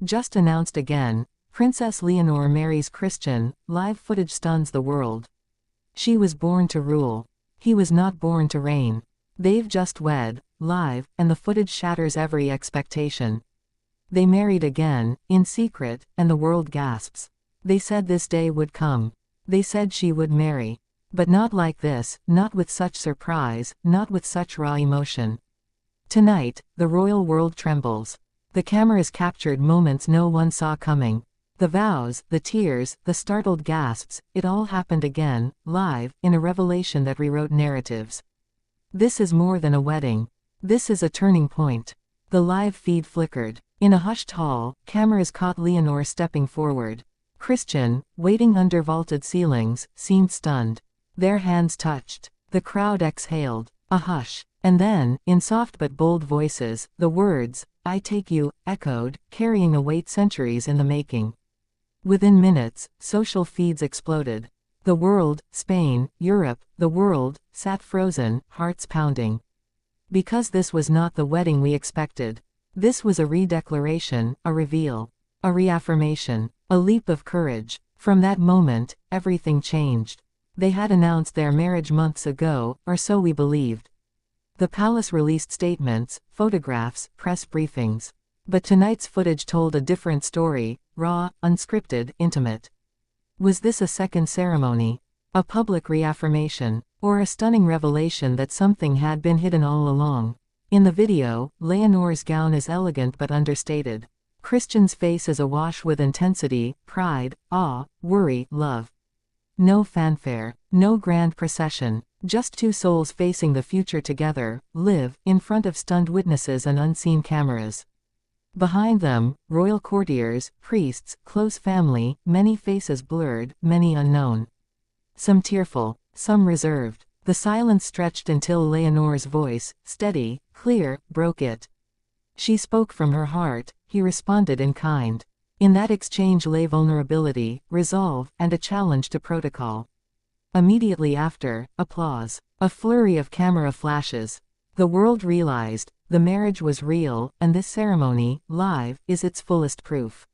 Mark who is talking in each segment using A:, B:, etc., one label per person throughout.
A: Just announced again. Princess Leonor marries Christian. Live footage stuns the world. She was born to rule. He was not born to reign. They've just wed, live, and the footage shatters every expectation. They married again, in secret, and the world gasps. They said this day would come. They said she would marry. But not like this, not with such surprise, not with such raw emotion. Tonight, the royal world trembles. The cameras captured moments no one saw coming. The vows, the tears, the startled gasps, it all happened again, live, in a revelation that rewrote narratives. This is more than a wedding. This is a turning point. The live feed flickered. In a hushed hall, cameras caught Leonor stepping forward. Christian, waiting under vaulted ceilings, seemed stunned. Their hands touched. The crowd exhaled. A hush. And then, in soft but bold voices, the words, "I take you," echoed, carrying a weight centuries in the making. Within minutes, social feeds exploded. The world, Spain, Europe, the world, sat frozen, hearts pounding. Because this was not the wedding we expected. This was a redeclaration, a reveal, a reaffirmation, a leap of courage. From that moment, everything changed. They had announced their marriage months ago, or so we believed. The palace released statements, photographs, press briefings. But tonight's footage told a different story, raw, unscripted, intimate. Was this a second ceremony? A public reaffirmation? Or a stunning revelation that something had been hidden all along? In the video, Leonor's gown is elegant but understated. Christian's face is awash with intensity, pride, awe, worry, love. No fanfare, no grand procession. Just two souls facing the future together, live, in front of stunned witnesses and unseen cameras. Behind them, royal courtiers, priests, close family, many faces blurred, many unknown. Some tearful, some reserved. The silence stretched until Leonor's voice, steady, clear, broke it. She spoke from her heart, he responded in kind. In that exchange lay vulnerability, resolve, and a challenge to protocol. Immediately after, applause. A flurry of camera flashes. The world realized, the marriage was real, and this ceremony, live, is its fullest proof.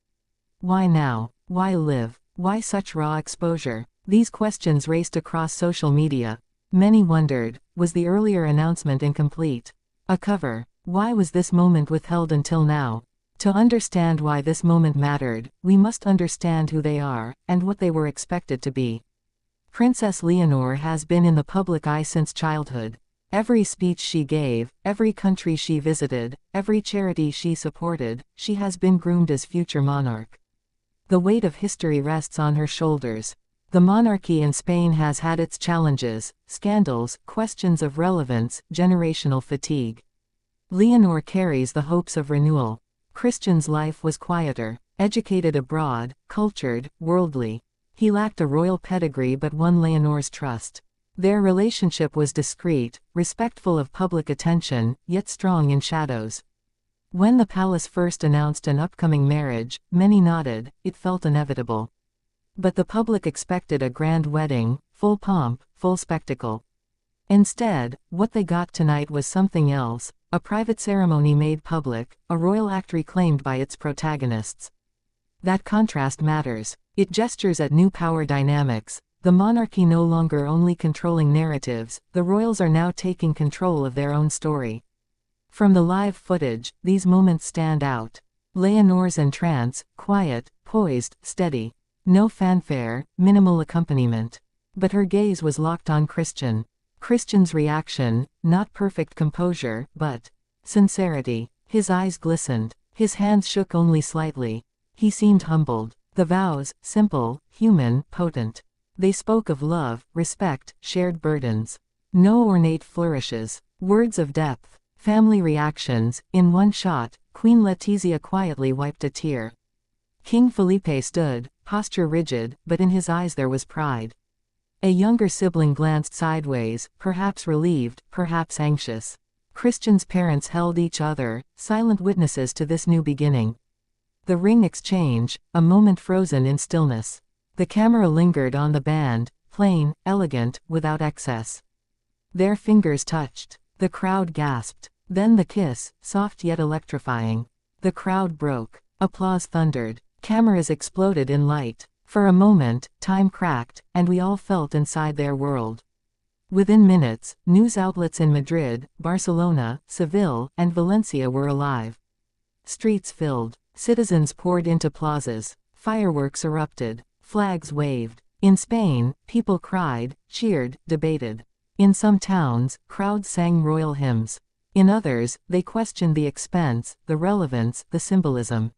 A: Why now? Why live? Why such raw exposure? These questions raced across social media. Many wondered, was the earlier announcement incomplete? A cover? Why was this moment withheld until now? To understand why this moment mattered, we must understand who they are, and what they were expected to be. Princess Leonor has been in the public eye since childhood. Every speech she gave, every country she visited, every charity she supported, she has been groomed as future monarch. The weight of history rests on her shoulders. The monarchy in Spain has had its challenges, scandals, questions of relevance, generational fatigue. Leonor carries the hopes of renewal. Christian's life was quieter, educated abroad, cultured, worldly. He lacked a royal pedigree but won Leonor's trust. Their relationship was discreet, respectful of public attention, yet strong in shadows. When the palace first announced an upcoming marriage, many nodded, it felt inevitable. But the public expected a grand wedding, full pomp, full spectacle. Instead, what they got tonight was something else, a private ceremony made public, a royal act reclaimed by its protagonists. That contrast matters. It gestures at new power dynamics. The monarchy no longer only controlling narratives, the royals are now taking control of their own story. From the live footage, these moments stand out. Leonor's entrance, quiet, poised, steady. No fanfare, minimal accompaniment. But her gaze was locked on Christian. Christian's reaction, not perfect composure, but sincerity. His eyes glistened. His hands shook only slightly. He seemed humbled. The vows, simple, human, potent. They spoke of love, respect, shared burdens. No ornate flourishes. Words of depth. Family reactions. In one shot, Queen Letizia quietly wiped a tear. King Felipe stood, posture rigid, but in his eyes there was pride. A younger sibling glanced sideways, perhaps relieved, perhaps anxious. Christian's parents held each other, silent witnesses to this new beginning. The ring exchange, a moment frozen in stillness. The camera lingered on the band, plain, elegant, without excess. Their fingers touched. The crowd gasped. Then the kiss, soft yet electrifying. The crowd broke. Applause thundered. Cameras exploded in light. For a moment, time cracked, and we all felt inside their world. Within minutes, news outlets in Madrid, Barcelona, Seville, and Valencia were alive. Streets filled. Citizens poured into plazas. Fireworks erupted. Flags waved. In Spain, people cried, cheered, debated. In some towns, crowds sang royal hymns. In others, they questioned the expense, the relevance, the symbolism.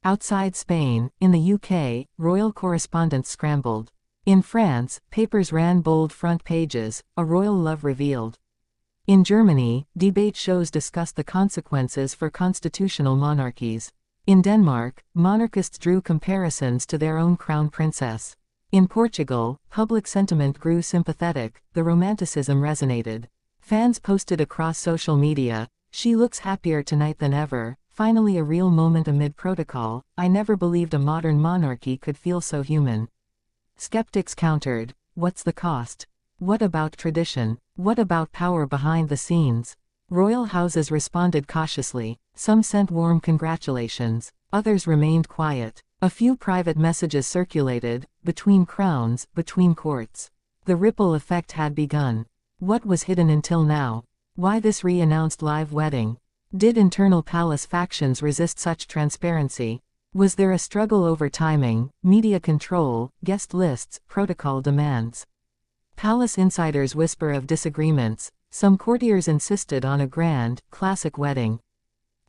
A: Outside Spain, in the UK, royal correspondents scrambled. In France, papers ran bold front pages, a royal love revealed. In Germany, debate shows discussed the consequences for constitutional monarchies. In Denmark, monarchists drew comparisons to their own crown princess. In Portugal, public sentiment grew sympathetic, the romanticism resonated. Fans posted across social media, "She looks happier tonight than ever, finally a real moment amid protocol, I never believed a modern monarchy could feel so human." Skeptics countered, "What's the cost? What about tradition? What about power behind the scenes?" Royal houses responded cautiously. Some sent warm congratulations. Others remained quiet. A few private messages circulated, between crowns, between courts. The ripple effect had begun. What was hidden until now? Why this re-announced live wedding? Did internal palace factions resist such transparency? Was there a struggle over timing, media control, guest lists, protocol demands? Palace insiders whisper of disagreements. Some courtiers insisted on a grand, classic wedding.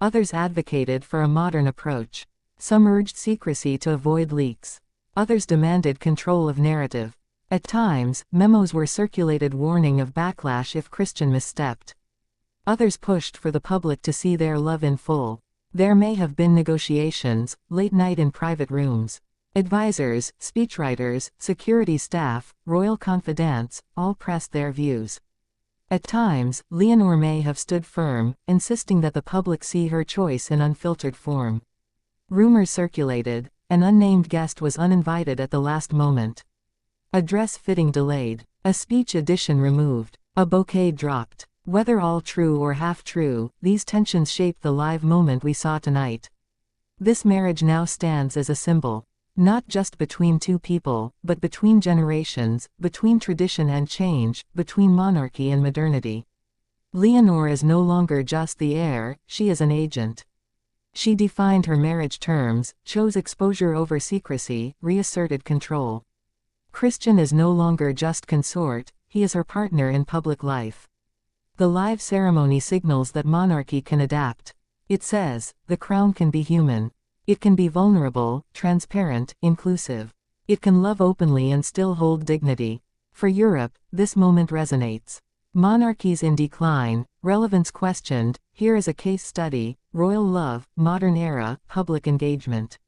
A: Others advocated for a modern approach. Some urged secrecy to avoid leaks. Others demanded control of narrative. At times, memos were circulated warning of backlash if Christian misstepped. Others pushed for the public to see their love in full. There may have been negotiations, late night in private rooms. Advisors, speechwriters, security staff, royal confidants, all pressed their views. At times, Leonor may have stood firm, insisting that the public see her choice in unfiltered form. Rumors circulated. An unnamed guest was uninvited at the last moment. A dress fitting delayed. A speech edition removed. A bouquet dropped. Whether all true or half true, these tensions shaped the live moment we saw tonight. This marriage now stands as a symbol. Not just between two people, but between generations, between tradition and change, between monarchy and modernity. Leonor is no longer just the heir, she is an agent. She defined her marriage terms, chose exposure over secrecy, reasserted control. Christian is no longer just consort, he is her partner in public life. The live ceremony signals that monarchy can adapt. It says, the crown can be human. It can be vulnerable, transparent, inclusive. It can love openly and still hold dignity. For Europe, this moment resonates. Monarchies in decline, relevance questioned, here is a case study, royal love, modern era, public engagement.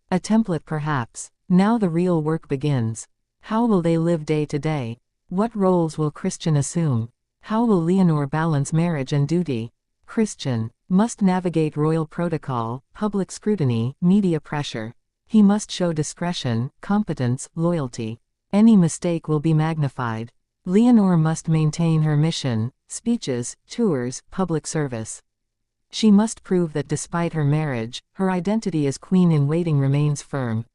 A: A template perhaps. Now the real work begins. How will they live day to day? What roles will Christian assume? How will Leonor balance marriage and duty? Christian must navigate royal protocol, public scrutiny, media pressure. He must show discretion, competence, loyalty. Any mistake will be magnified. Leonor must maintain her mission, speeches, tours, public service. She must prove that despite her marriage, her identity as queen-in-waiting remains firm.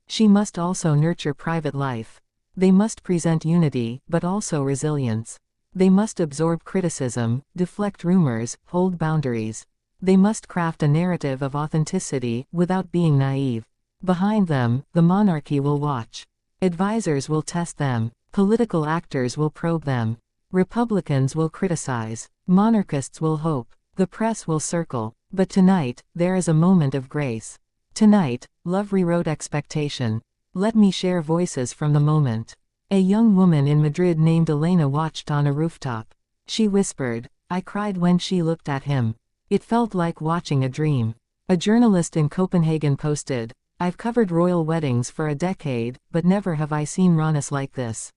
A: She must also nurture private life. They must present unity, but also resilience. They must absorb criticism, deflect rumors, hold boundaries. They must craft a narrative of authenticity, without being naive. Behind them, the monarchy will watch. Advisors will test them. Political actors will probe them. Republicans will criticize. Monarchists will hope. The press will circle. But tonight, there is a moment of grace. Tonight, love rewrote expectation. Let me share voices from the moment. A young woman in Madrid named Elena watched on a rooftop. She whispered, "I cried when she looked at him. It felt like watching a dream." A journalist in Copenhagen posted, "I've covered royal weddings for a decade, but never have I seen rawness like this.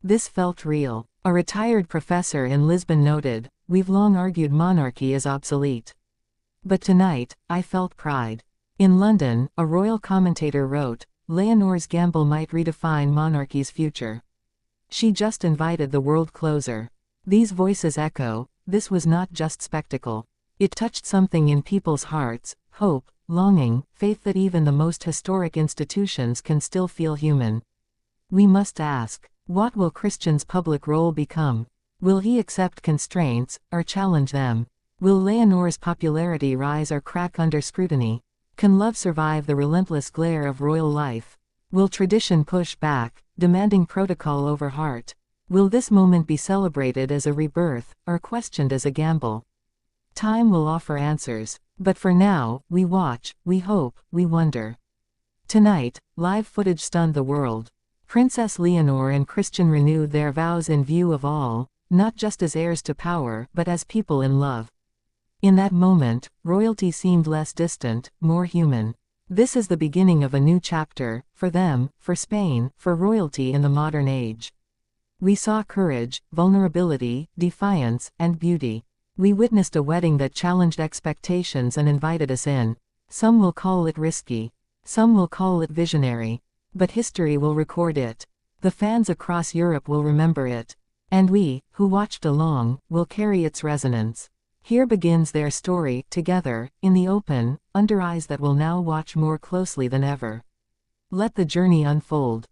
A: This felt real." A retired professor in Lisbon noted, "We've long argued monarchy is obsolete. But tonight, I felt pride." In London, a royal commentator wrote, "Leonor's gamble might redefine monarchy's future. She just invited the world closer." These voices echo, this was not just spectacle. It touched something in people's hearts, hope, longing, faith that even the most historic institutions can still feel human. We must ask, what will Christian's public role become? Will he accept constraints, or challenge them? Will Leonor's popularity rise or crack under scrutiny? Can love survive the relentless glare of royal life? Will tradition push back, demanding protocol over heart? Will this moment be celebrated as a rebirth, or questioned as a gamble? Time will offer answers, but for now, we watch, we hope, we wonder. Tonight, live footage stunned the world. Princess Leonor and Christian renewed their vows in view of all, not just as heirs to power, but as people in love. In that moment, royalty seemed less distant, more human. This is the beginning of a new chapter, for them, for Spain, for royalty in the modern age. We saw courage, vulnerability, defiance, and beauty. We witnessed a wedding that challenged expectations and invited us in. Some will call it risky. Some will call it visionary. But history will record it. The fans across Europe will remember it. And we, who watched along, will carry its resonance. Here begins their story, together, in the open, under eyes that will now watch more closely than ever. Let the journey unfold.